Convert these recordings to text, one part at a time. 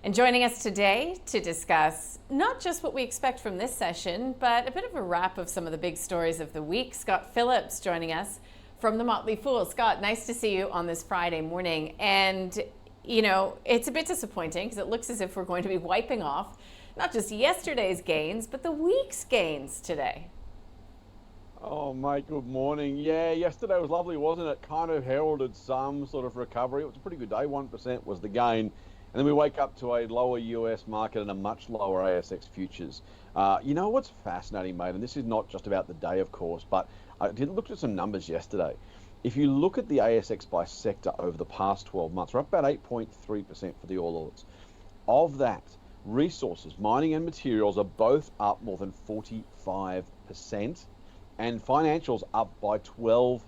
And joining us today to discuss not just what we expect from this session, but a bit of a wrap of some of the big stories of the week, Scott Phillips joining us from the Motley Fool. Scott, nice to see you on this Friday morning. And, you know, it's a bit disappointing because it looks as if we're going to be wiping off not just yesterday's gains, but the week's gains today. Oh, mate, good morning. Yeah, yesterday was lovely, wasn't it? Kind of heralded some sort of recovery. It was a pretty good day. 1% was the gain. And then we wake up to a lower US market and a much lower ASX futures. You know what's fascinating, mate, and this is not just about the day, of course, but I did look at some numbers yesterday. If you look at the ASX by sector over the past 12 months, we're up about 8.3% for the All Ords. Of that, resources, mining and materials are both up more than 45%, and financials up by 12%.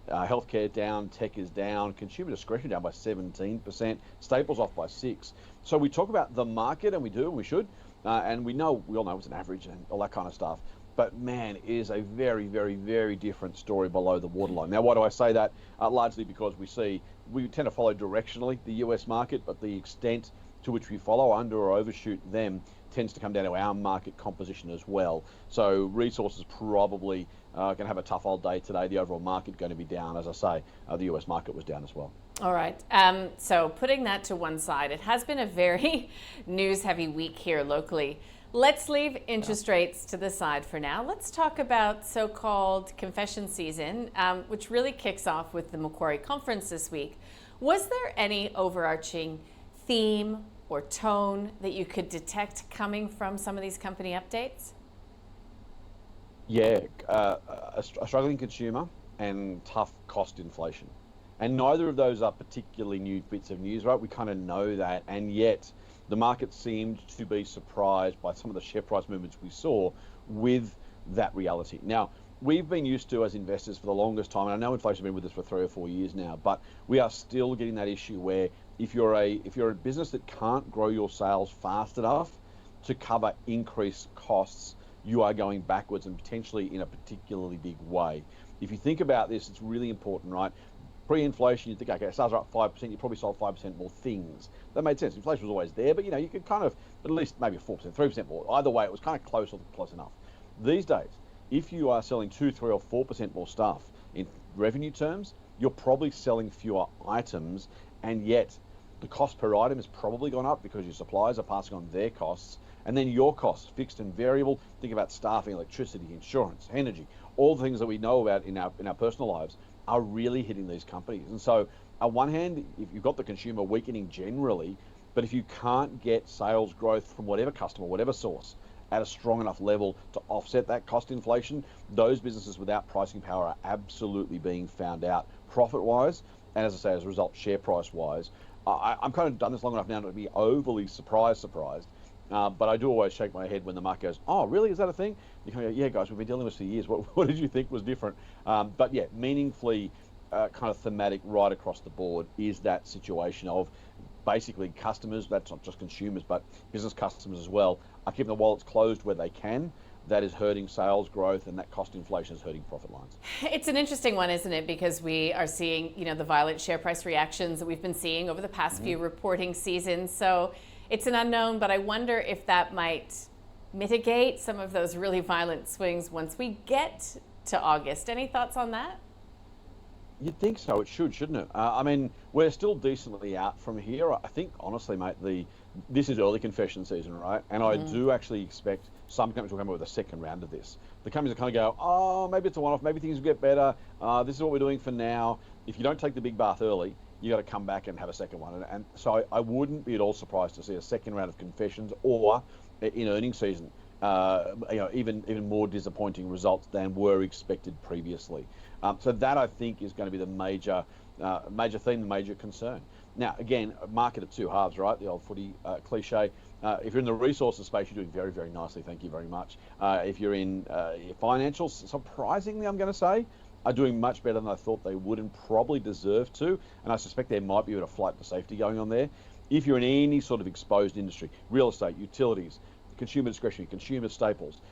Healthcare down, tech is down, consumer discretionary down by 17%, staples off by 6%. So we talk about the market, and we do, and we should, and we all know it's an average and all that kind of stuff. But man, it is a very, very, very different story below the waterline. Now, why do I say that? Largely because we tend to follow directionally the US market, but the extent to which we follow, under or overshoot them, tends to come down to our market composition as well. So resources probably going to have a tough old day today. The overall market going to be down. As I say, the US market was down as well. All right. So putting that to one side, it has been a very news-heavy week here locally. Let's leave interest rates to the side for now. Let's talk about so-called confession season, which really kicks off with the Macquarie conference this week. Was there any overarching theme or tone that you could detect coming from some of these company updates? Yeah, a struggling consumer and tough cost inflation. And neither of those are particularly new bits of news, right? We kind of know that, and yet the market seemed to be surprised by some of the share price movements we saw with that reality. Now, we've been used to, as investors for the longest time, and I know inflation's been with us for 3 or 4 years now, but we are still getting that issue where if you're a business that can't grow your sales fast enough to cover increased costs, you are going backwards, and potentially in a particularly big way. If you think about this, it's really important, right? Pre-inflation, you think, okay, sales are up 5%, you probably sold 5% more things. That made sense. Inflation was always there, but you could kind of at least maybe 4%, 3% more. Either way, it was kind of close enough. These days, if you are selling 2, 3, or 4% more stuff in revenue terms, you're probably selling fewer items, and yet the cost per item has probably gone up because your suppliers are passing on their costs, and then your costs, fixed and variable. Think about staffing, electricity, insurance, energy, all the things that we know about in our personal lives are really hitting these companies. And so on one hand, if you've got the consumer weakening generally, but if you can't get sales growth from whatever customer, whatever source, at a strong enough level to offset that cost inflation, those businesses without pricing power are absolutely being found out profit-wise, and as I say, as a result, share price-wise. I'm kind of done this long enough now to be overly surprised, but I do always shake my head when the market goes, oh, really, is that a thing? You kind of go, yeah, guys, we've been dealing with this for years. What did you think was different? But yeah, meaningfully kind of thematic right across the board is that situation of basically customers, that's not just consumers, but business customers as well, are keeping the wallets closed where they can. That is hurting sales growth, and that cost inflation is hurting profit lines. It's an interesting one, isn't it? Because we are seeing, the violent share price reactions that we've been seeing over the past few reporting seasons. So it's an unknown, but I wonder if that might mitigate some of those really violent swings once we get to August. Any thoughts on that? You'd think so. It shouldn't it? I mean, we're still decently out from here. I think, honestly, mate, this is early confession season, right? And I do actually expect some companies will come up with a second round of this. The companies that kind of go, oh, maybe it's a one-off, maybe things will get better. This is what we're doing for now. If you don't take the big bath early, you got to come back and have a second one. And so I wouldn't be at all surprised to see a second round of confessions, or in earnings season, even more disappointing results than were expected previously. So that, I think, is going to be the major theme, the major concern. Now, again, a market of two halves, right? The old footy cliche. If you're in the resources space, you're doing very, very nicely. Thank you very much. If you're in financials, surprisingly, I'm going to say, are doing much better than I thought they would and probably deserve to. And I suspect there might be a bit of flight to safety going on there. If you're in any sort of exposed industry, real estate, utilities, consumer discretionary, consumer staples,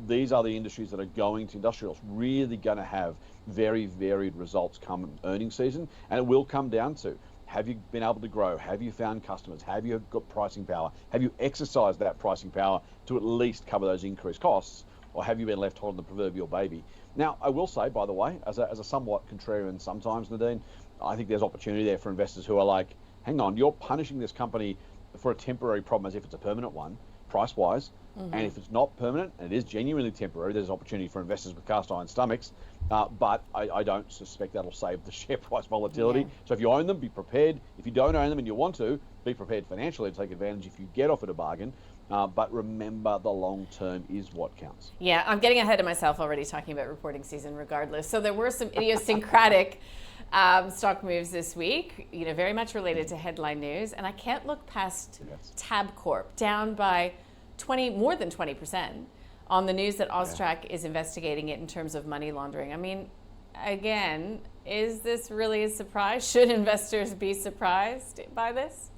these are the industries that are going to industrials, really going to have very varied results come earnings season. And it will come down to, Have you been able to grow? Have you found customers? Have you got pricing power? Have you exercised that pricing power to at least cover those increased costs? Or have you been left holding the proverbial baby? Now, I will say, by the way, as a somewhat contrarian sometimes, Nadine, I think there's opportunity there for investors who are like, hang on, you're punishing this company for a temporary problem as if it's a permanent one, price-wise. And if it's not permanent, and it is genuinely temporary, there's opportunity for investors with cast iron stomachs. But I don't suspect that'll save the share price volatility. Yeah. So if you own them, be prepared. If you don't own them and you want to, be prepared financially to take advantage if you get offered a bargain. But remember, the long term is what counts. Yeah, I'm getting ahead of myself already talking about reporting season regardless. So there were some idiosyncratic stock moves this week, very much related to headline news. And I can't look past Tabcorp, down by more than 20% on the news that Austrac is investigating it in terms of money laundering. I mean, again, is this really a surprise? Should investors be surprised by this?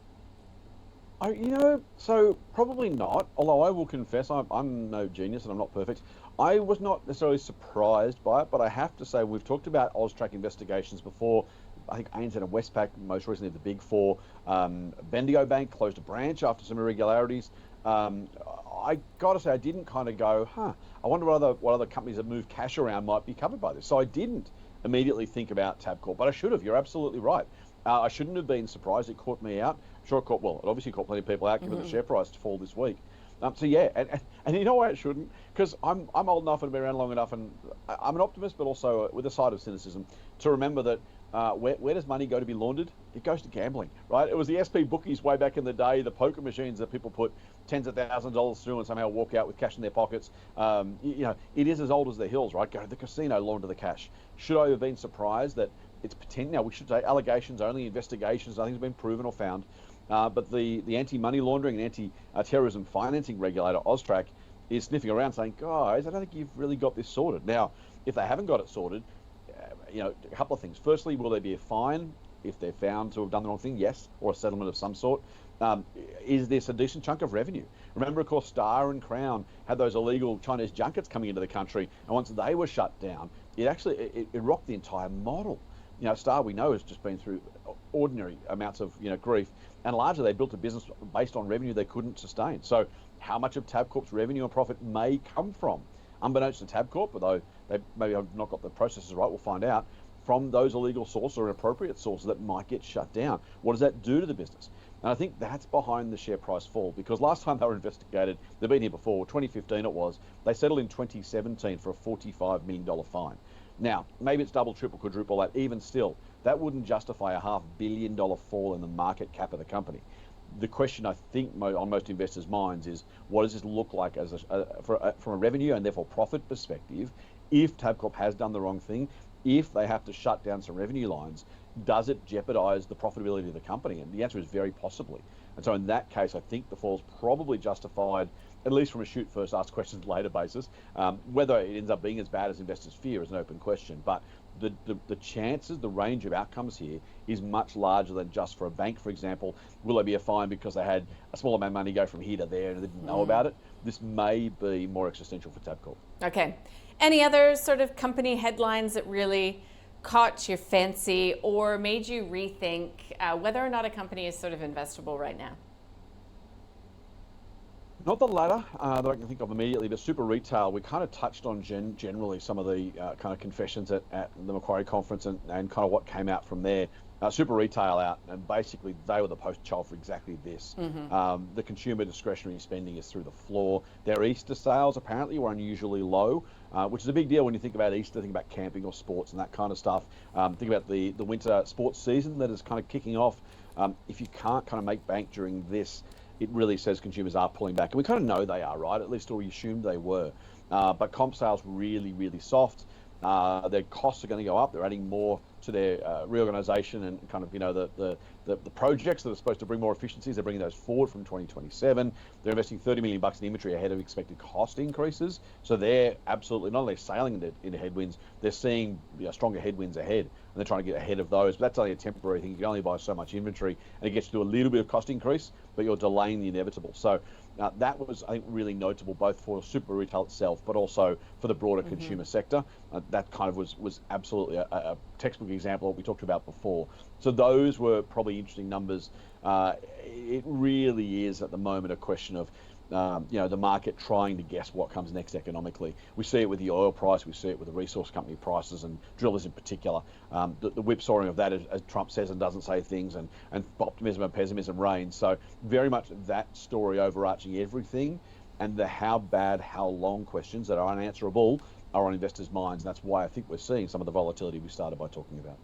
So probably not, although I will confess I'm no genius and I'm not perfect. I was not necessarily surprised by it, but I have to say we've talked about Austrac investigations before. I think ANZ and Westpac, most recently the Big Four. Bendigo Bank closed a branch after some irregularities. I got to say, I didn't kind of go, I wonder what other companies that move cash around might be covered by this. So I didn't immediately think about Tabcorp, but I should have. You're absolutely right. I shouldn't have been surprised. It caught me out. I'm sure it obviously caught plenty of people out given the share price to fall this week. So yeah, and you know why it shouldn't? Because I'm old enough and been around long enough, and I'm an optimist, but also with a side of cynicism, to remember that where does money go to be laundered? It goes to gambling, right? It was the SP bookies way back in the day, the poker machines that people put tens of thousands of dollars through and somehow walk out with cash in their pockets. It is as old as the hills, right? Go to the casino, launder the cash. Should I have been surprised that it's pretend? Now we should say allegations only, investigations, nothing's been proven or found. But the anti-money laundering and anti-terrorism financing regulator, Austrac, is sniffing around saying, guys, I don't think you've really got this sorted. Now, if they haven't got it sorted, a couple of things. Firstly, will there be a fine if they're found to have done the wrong thing? Yes, or a settlement of some sort. Is this a decent chunk of revenue? Remember, of course, Star and Crown had those illegal Chinese junkets coming into the country, and once they were shut down, it rocked the entire model. Star, we know, has just been through ordinary amounts of grief, and largely they built a business based on revenue they couldn't sustain. So how much of Tabcorp's revenue and profit may come from, unbeknownst to Tabcorp, although they maybe have not got the processes right, we'll find out, from those illegal sources or inappropriate sources that might get shut down. What does that do to the business? And I think that's behind the share price fall, because last time they were investigated, they've been here before, 2015 it was, they settled in 2017 for a $45 million fine. Now, maybe it's double, triple, quadruple that. Even still, that wouldn't justify a $500 million fall in the market cap of the company. The question I think on most investors' minds is, what does this look like from a revenue and therefore profit perspective? If Tabcorp has done the wrong thing, if they have to shut down some revenue lines, does it jeopardize the profitability of the company? And the answer is very possibly. And so in that case, I think the fall is probably justified, at least from a shoot first, ask questions later basis. Whether it ends up being as bad as investors fear is an open question. But the chances, the range of outcomes here is much larger than just for a bank, for example. Will there be a fine because they had a small amount of money go from here to there and they didn't know about it? This may be more existential for Tabcorp. Okay. Any other sort of company headlines that really caught your fancy or made you rethink whether or not a company is sort of investable right now? Not the latter that I can think of immediately, but super retail. We kind of touched on generally some of the kind of confessions at the Macquarie conference and kind of what came out from there. Super retail out, and basically they were the poster child for exactly this. The consumer discretionary spending is through the floor. Their Easter sales apparently were unusually low, which is a big deal when you think about Easter, think about camping or sports and that kind of stuff. Think about the winter sports season that is kind of kicking off. If you can't kind of make bank during this, it really says consumers are pulling back. And we kind of know they are, right? At least we assumed they were. But comp sales really, really soft. Their costs are going to go up. They're adding more to their reorganization and kind of, the projects that are supposed to bring more efficiencies. They're bringing those forward from 2027. They're investing $30 million in inventory ahead of expected cost increases. So they're absolutely not only sailing into headwinds, they're seeing stronger headwinds ahead, and they're trying to get ahead of those. But that's only a temporary thing. You can only buy so much inventory, and it gets to a little bit of cost increase, but you're delaying the inevitable. So that was, I think, really notable both for super retail itself, but also for the broader consumer sector. That kind of was absolutely a textbook example of what we talked about before. So those were probably interesting numbers. It really is at the moment a question of the market trying to guess what comes next economically. We see it with the oil price, we see it with the resource company prices and drillers in particular. The whipsawing of that, as Trump says and doesn't say things, and optimism and pessimism reigns. So very much that story overarching everything, and the how bad, how long questions that are unanswerable are on investors' minds. And that's why I think we're seeing some of the volatility we started by talking about.